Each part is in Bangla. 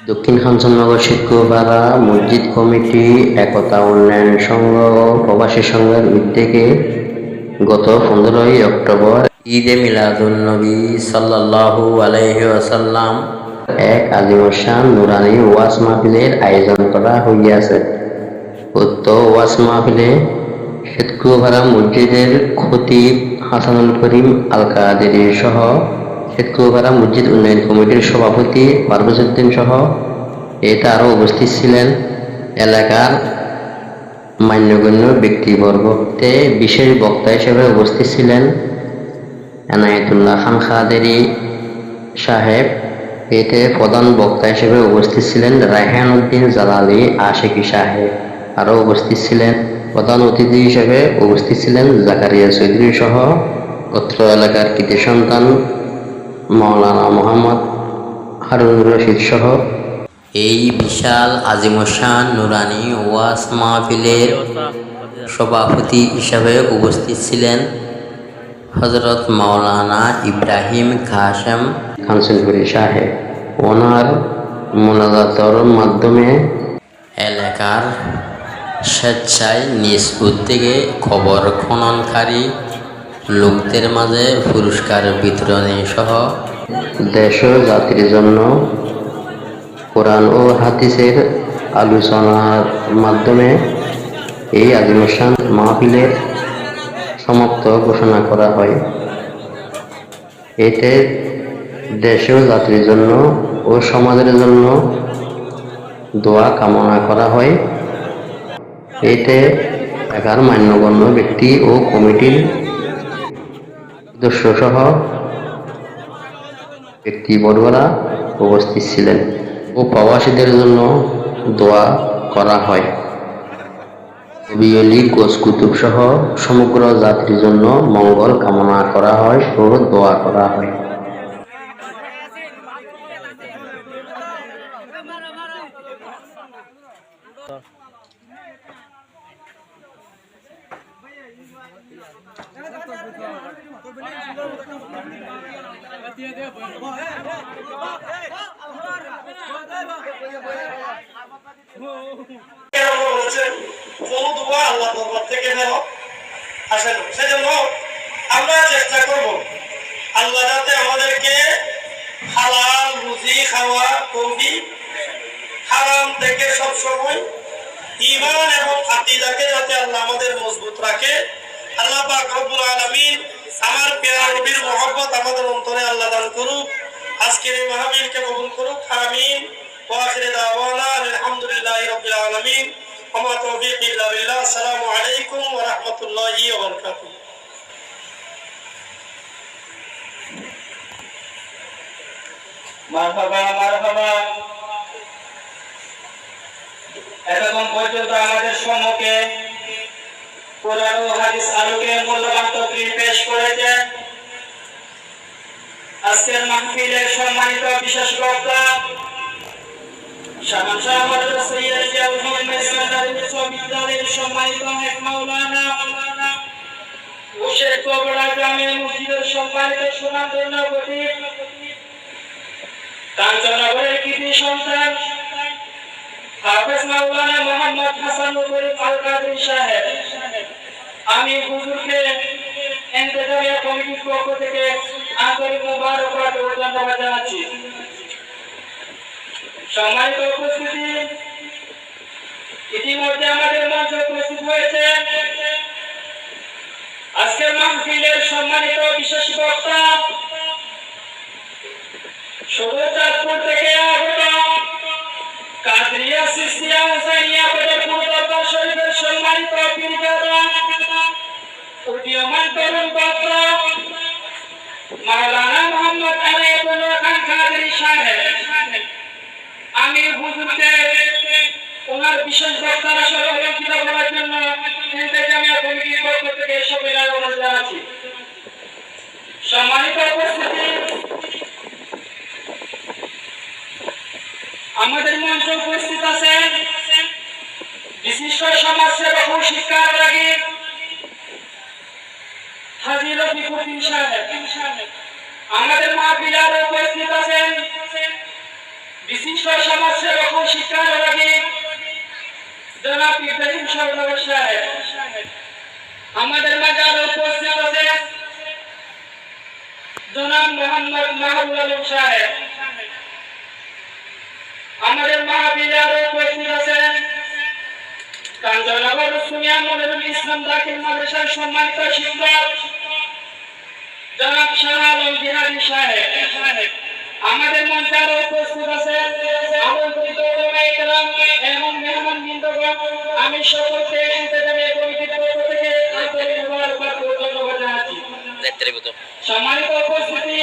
দক্ষিণ কাঞ্চননগর শিক্ষকপাড়া মসজিদ কমিটি, একতা উন্নয়ন সংঘ ও প্রবাসী সংঘের উদ্যোগে গত 15ই অক্টোবর ঈদে মিলাদুন্নবী সাল্লাল্লাহু আলাইহি ওয়াসাল্লাম এক আজিমুশান নুরানি ওয়াজ মাহফিলের আয়োজন করা হইয়াছে। উক্ত ওয়াজ মাহফিলে শিক্ষকপাড়া মসজিদের খতিব হাসানুল করিম আল কাদেরী সহ শিক্ষকপাড়া মসজিদ উন্নয়ন কমিটির সভাপতি পারভেজ উদ্দিন সহ আরও উপস্থিত ছিলেন এলাকার মান্যগণ্য ব্যক্তিবর্গ। বিশেষ বক্তা হিসেবে উপস্থিত ছিলেন এনায়েতুল্লাহ খান কাদেরী সাহেব। প্রধান বক্তা হিসেবে উপস্থিত ছিলেন রায়হান উদ্দিন জালালী আশিকি সাহেব। আরও উপস্থিত ছিলেন প্রধান অতিথি হিসেবে উপস্থিত ছিলেন জাকারিয়া চৌধুরী সহ অত্র এলাকার কৃতি সন্তান মাওলানা মোহাম্মদ হারুন রশিদ সহ। এই বিশাল আজিমুশান নুরানি ওয়াজ মাহফিলের সভাপতি হিসাবে উপস্থিত ছিলেন হযরত মাওলানা ইব্রাহিম কাসেম কাঞ্চনপুরী সাহেব। ওনার মোনাজাতের মাধ্যমে এলাকার স্বেচ্ছায় নিজ উদ্যোগে খবর খননকারী লোকদের মাঝে পুরস্কার বিতরণী সহ দেশ ও জাতির জন্য কোরআন ও হাদিসের আলোচনার মাধ্যমে এই আজিমুশান মাহফিলের সমাপ্ত ঘোষণা করা হয়। এতে দেশ ও জাতির জন্য ও সমাজের জন্য দোয়া কামনা করা হয়। এতে এলাকার মান্যগণ্য ব্যক্তি ও কমিটির সদস্য সহ ব্যক্তিবর্গরা উপস্থিত ছিলেন ও প্রবাসীদের জন্য দোয়া করা হয়। নবী অলি কোচ কুতুব সহ সমগ্র জাতির জন্য মঙ্গল কামনা করা হয় ও দোয়া করা হয়। সেজন্য আমরা চেষ্টা করব আল্লাহ যাতে আমাদেরকে হালাল রুজি খাওয়া তৌফিক, হারাম থেকে সবসময় ঈমান এবং আকীদাকে যাতে আল্লাহ আমাদের মজবুত রাখে। আল্লাহ পাক রব্বুল আলামিন আমার প্রিয় নবীর মহব্বত আমাদের অন্তরে আল্লাহ দান করুক। আজকের এই মাহফিলকে কবুল করুক, আমিন। ওয়া আখিরু দাওয়ানা আলহামদুলিল্লাহি রাব্বিল আলামিন। ওয়া মা তাওফীকি ইল্লা বিল্লাহ। আসসালামু আলাইকুম ওয়া রাহমাতুল্লাহি ওয়া বারাকাতুহু। মারহাবা মারহাবা। এতক্ষণ পর্যন্ত আমাদের সম্মুখে কোরআন ও হাদিস আলোকে মূল্যবান তকরীর পেশ করেছেন আজকের মাহফিলের সম্মানিত বিশেষ বক্তা শামান শাহ হযরত সৈয়দ জিয়াউল হক মেজবান্ডারী বিশ্ববিদ্যালয়ের সম্মানিত এক মাওলানা মুর্শিদ কবরা জামে মসজিদের সম্মানিত সুনামধন্য খতিব, কাঞ্চননগরের কৃতি সন্তান হাফেজ মাওলানা মোহাম্মদ হাসানুল করিম আল কাদেরী সাহেব। আমি হুজুরকে ইন্তেজামিয়া কমিটির পক্ষ থেকে আন্তরিক মোবারকবাদ ও ধন্যবাদ জানাচ্ছি। সম্মানিত উপস্থিতি, ইতিমধ্যে আমাদের মঞ্চে উপস্থিত হয়েছে আজকের মাহফিলের সম্মানিত বিশেষ বক্তা সদর চাঁদপুর থেকে আগত কাদরিয়া সিস্তিয়া হুসাইনিয়া বদরপুর দরবার শরীফের সম্মানিত পীরজাদা উদীয়মান তরুণ বক্তা মাওলানা মোহাম্মদ এনায়েতুল্লাহ খান কাদেরী সাহেব। আমি হুজুরকে ওনার বিশেষ বক্তার আসরে অলঙ্কৃত করার জন্য ইন্তেজামিয়া কমিটির পক্ষ থেকে সবিনয় অনুরোধ জানাচ্ছি। সম্মানিত উপস্থিতি, আমাদের মঞ্চে উপস্থিত আছেন বিশিষ্ট সমাজসেবক ও শিক্ষানুরাগী হাজী রফিকুদ্দিন সাহেব। আমাদের মাহফিলে উপস্থিত আছেন বিশিষ্ট সমাজসেবক ও শিক্ষানুরাগী জনাব ইব্রাহিম সরদার সাহেব, আমাদের মাঝে আরো উপস্থিত আছেন জনাব মোহাম্মদ মাহবুব আলম সাহেব, আমাদের মাহফিলে আরো উপস্থিত আছেন কাঞ্চননগর সুনিয়া মনিরুল ইসলাম দাখিল মাদ্রাসার সম্মানিত শিক্ষক জনাব শাহ আলম জিহাদি সাহেব, আমাদের মঞ্চে আরো উপস্থিত আছেন আমন্ত্রিত ওলামায়ে কেরাম এবং মেহমানবৃন্দগণ। আমি সকলকে ইন্তেজামিয়া কমিটির পক্ষ থেকে আন্তরিক মোবারকবাদ ও ধন্যবাদ জানাচ্ছি। সম্মানিত উপস্থিতি,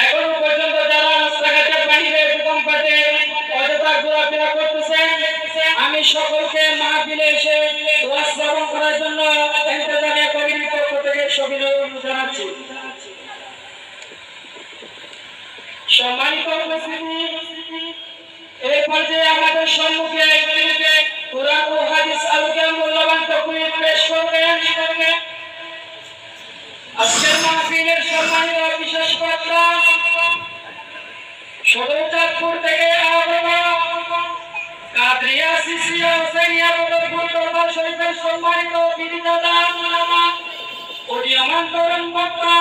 এখনো পর্যন্ত যারা রাস্তাঘাটের বাহিরে দোকানপাটে অযথা ঘোরাফেরা করতেছেন, আমি সকলকে মাহফিলে এসে ওয়াজ শ্রবণ করার জন্য ইন্তেজামিয়া কমিটির পক্ষ থেকে সবিনয় অনুরোধ জানাচ্ছি। সম্মানিত উপস্থিতি, এই পর্যায়ে আমাদের সম্মুখে কুরআন ও হাদিস আলোকে মূল্যবান তকরীর পেশ করবেন আজকের মাহফিলের সম্মানিত বিশেষ বক্তা সদর চাঁদপুর থেকে আগত কাদরিয়া সিসিয়া হোসেনিয়া বদরপুর দরবার শরীফের সম্মানিত বিধিদাতা উদীয়মান তরুণ বক্তা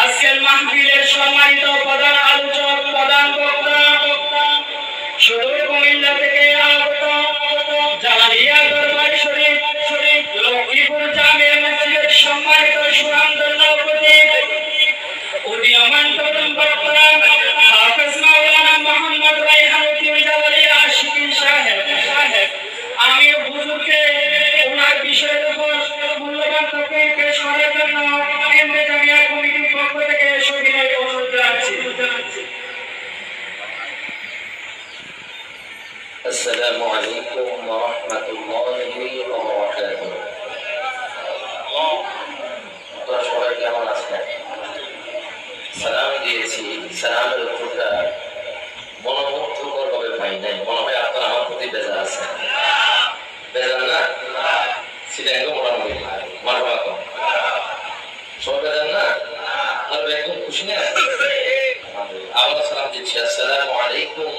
আজকের মাহফিলের সম্মানিত প্রধান আলোচক, প্রধান বক্তা সুদূর কুমিল্লা থেকে আগত জালালিয়া দরবার শরীফ লক্ষ্মীপুর জামে মসজিদের সম্মানিত সুনামধন্য প্রতীক উদীয়মান তরুণ বক্তা হাফেজ মাওলানা মোহাম্মদ রায়হানুদ্দিন জালালিয়া আশিকি সাহেব, আমি হুজুরকে ওনার বিষয়ের উপর মূল্যবান তকরীর পেশ করার জন্য ইন্তেজামিয়া কমিটির পক্ষ থেকে সবিনয় অনুরোধ জানাচ্ছি। আসসালামু আলাইকুম ওয়া রাহমাতুল্লাহি ওয়া বারাকাতুহু। আপনারা সবাই কেমন আছেন? সালাম দিয়েছি, সালামের উত্তরটা মনোমুগ্ধকর ভাবে পাই নাই। মনে হয় আপনারা আমার প্রতি বেজার আছেন। বেজার না? সিলেঙ্গ মোটামুটি মারবা কম সবাই বেজার না? আর একদম খুশি না? আবার সালাম দিচ্ছি, আসসালামু আলাইকুম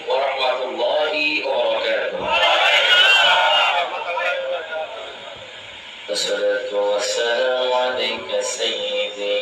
ওয়া রাহমাতুল্লাহি ওয়া বারাকাতুহু। আসসালাতু ওয়াসসালামু আলাইকা সাইয়্যিদি।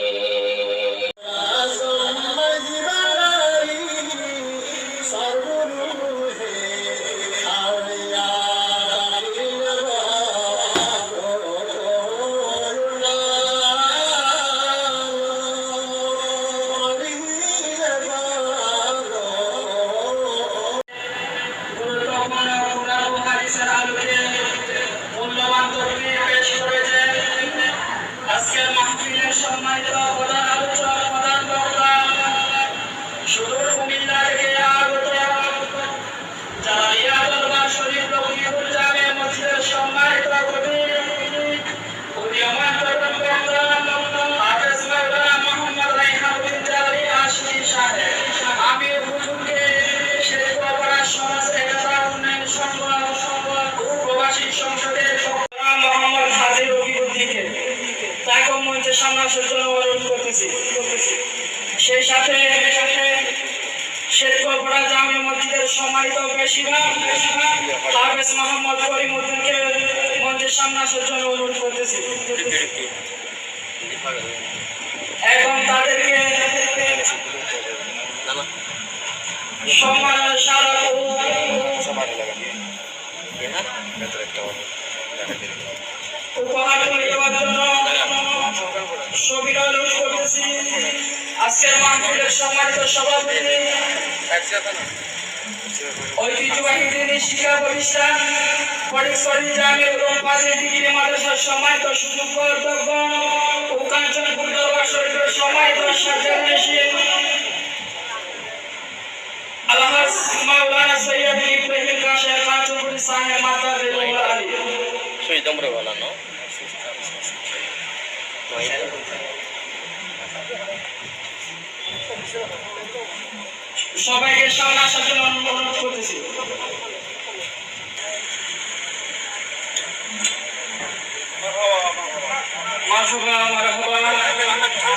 আজকের মাহফিলের সম্মানিত প্রধান আলোচক, প্রধান বক্তা সুদূর কুমিল্লা থেকে আগত জালালিয়া দরবার শরীফ লক্ষ্মীপুর জামে মসজিদের সম্মানিত প্রতীক উদীয়মান তরুণ বক্তা হাফেজ মাওলানা মোহাম্মদ রায়হানুদ্দিন জালালিয়া আশিকি সাহেব, আমি হুজুরকে শেরপুরা সমাজ একতা উন্নয়ন সংঘ ও প্রবাসী সংসদের মোহাম্মদ হাজির রফিউদ্দিনকে তাকে মঞ্চের সামনে আসার জন্য অনুরোধ করতেছি। সেই সাথে শেরপুরা জামে মসজিদের সম্মানিত প্রেসিডেন্ট হাফেজ মোহাম্মদ করিমউদ্দিনকে মঞ্চের সামনে আসার জন্য অনুরোধ করতেছি এবং তাদেরকে সম্মানের স্মারক উপহার করে দেওয়ার জন্য সবিনয় অনুরোধ করতেছি। আজকের মাহফিলের সম্মানিত সভাপতি ঐতিহ্যবাহী দিনী শিক্ষা প্রতিষ্ঠান ফটিকছড়ি জামে উলুম ফাজিল ডিগ্রি মাদ্রাসার সম্মানিত সুযোগ্য অধ্যক্ষ ও কাঞ্চনপুর দরবার শরীফের সম্মানিত সাজ্জাদ আলহাজ মাওলানা সৈয়দ ইব্রাহিম কাশের কাঞ্চনপুর সাহেব মাতা দেওয়া আলী সবাইকে সামনে আসার জন্য অনুরোধ করতেছি। মারহাবা মারহাবা মারহাবা মারহাবা।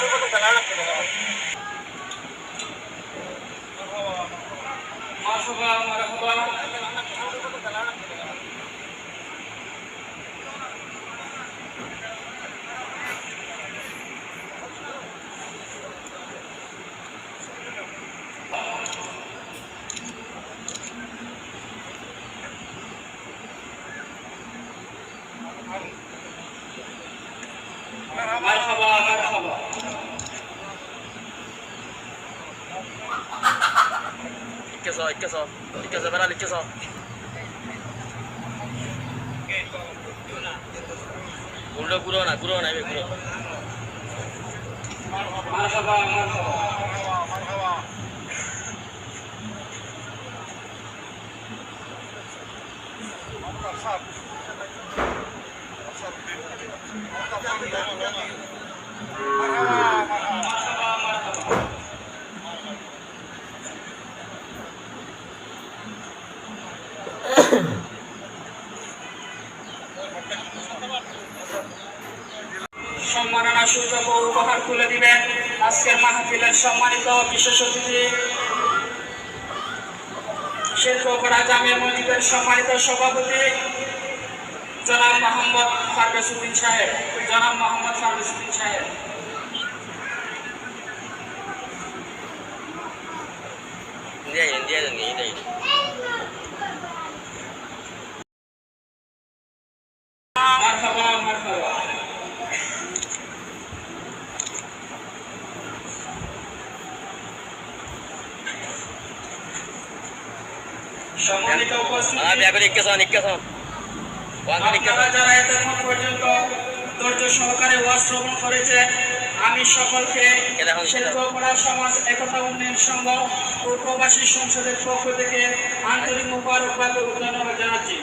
مرحبا مرحبا ikasa beral ikasa guro na guro marhaba marhaba সম্মাননা সূচক উপহার তুলে দিবেন আজকের মাহফিলের সম্মানিত বিশেষ অতিথি শেরপুরা জামিয়া মসজিদের সম্মানিত সভাপতি জনাব মোহাম্মদ ফারবেজ উদ্দিন সাহেব। মারহাবা মারহাবা। সম্মানিত উপস্থিতি আপনারা যারা এতক্ষণ পর্যন্ত ধৈর্য সহকারে ওয়াজ শ্রবণ করেছেন, আমি সকলকে শেরপুরা সমাজ একতা উন্নয়ন সংঘ ও প্রবাসী সংসদের পক্ষ থেকে আন্তরিক মোবারকবাদ ও ধন্যবাদ জানাচ্ছি।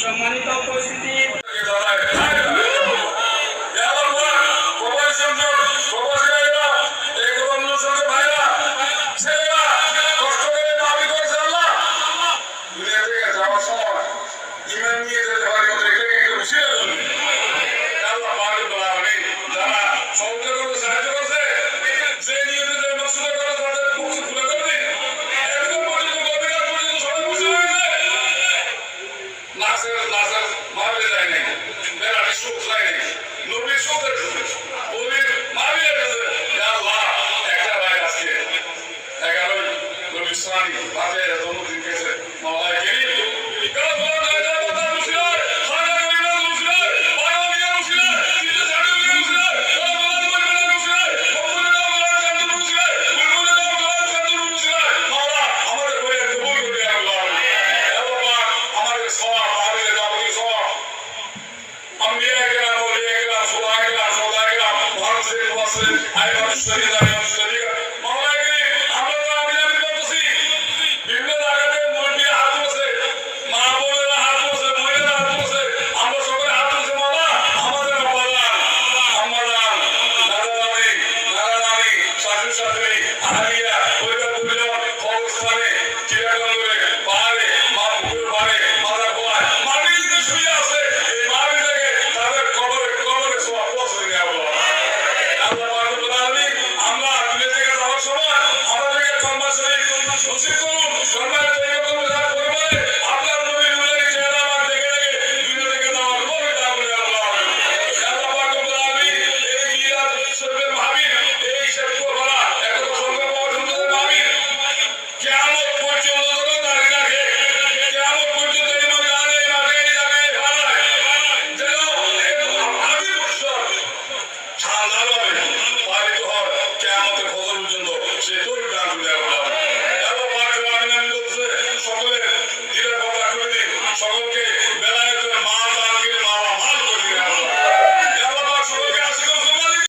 সম্মানিত উপস্থিতি I